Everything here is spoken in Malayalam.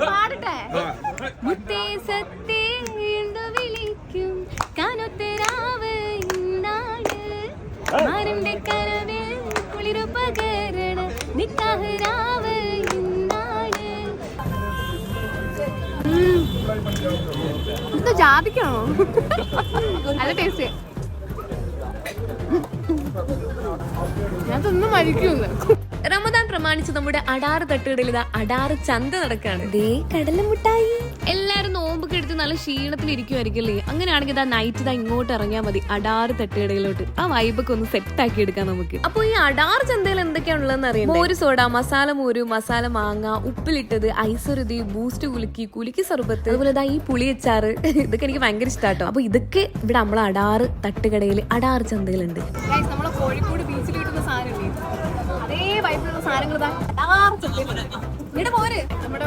പാടട്ടെ മുത്തേ സത്തേ എന്തു വിളിക്കും കാനൊത്തരാവ് ഇന്നാണ് മാറിന്റെ കരവിൽ കുളിരു പകരണ നിക്കാഹരാവ് ഇന്നാണ്. ഇത് ജാതിക്കാണോ? നല്ല ടേസ്റ്റ്. ഞാൻ തിന്നും മരിക്കുന്നു. റമദാൻ പ്രമാണിച്ച് നമ്മുടെ അടാറ് തട്ടുകടയിൽ ഇതാ അടാറ് ചന്ത നടക്കാണ്. ദേ കടലമുട്ടായി. എല്ലാരും നോമ്പൊക്കെ എടുത്ത് നല്ല ക്ഷീണത്തിലിരിക്കുമായിരിക്കല്ലേ? അങ്ങനെയാണെങ്കിൽ ഇതാ നൈറ്റ് ഇതാ ഇങ്ങോട്ട് ഇറങ്ങിയാൽ മതി അടാറ് തട്ടുകടയിലോട്ട്. ആ വൈബൊക്കെ ഒന്ന് സെറ്റ് ആക്കി എടുക്കാം നമുക്ക്. അപ്പൊ ഈ അടാറ് ചന്തയിൽ എന്തൊക്കെയാണുള്ളതെന്ന് അറിയാം. മോര് സോഡ, മസാല മോര്, മസാല മാങ്ങ, ഉപ്പിലിട്ടത്, ഐസുരുതി, ബൂസ്റ്റ് കുലുക്കി സർബത്ത്, അതുപോലെ ഇതാ ഈ പുളിയച്ചാറ്. ഇതൊക്കെ എനിക്ക് ഭയങ്കര ഇഷ്ടാട്ടോ. അപ്പൊ ഇതൊക്കെ ഇവിടെ നമ്മളെ അടാറ് തട്ടുകടയിൽ അടാറ് ചന്തയിലുണ്ട്. നമ്മളെ കോഴിക്കോട് ബീച്ചിൽ കിട്ടുന്ന സാധനമില്ലേ, അതേ വൈബിലുള്ള സാധനങ്ങൾ നമ്മുടെ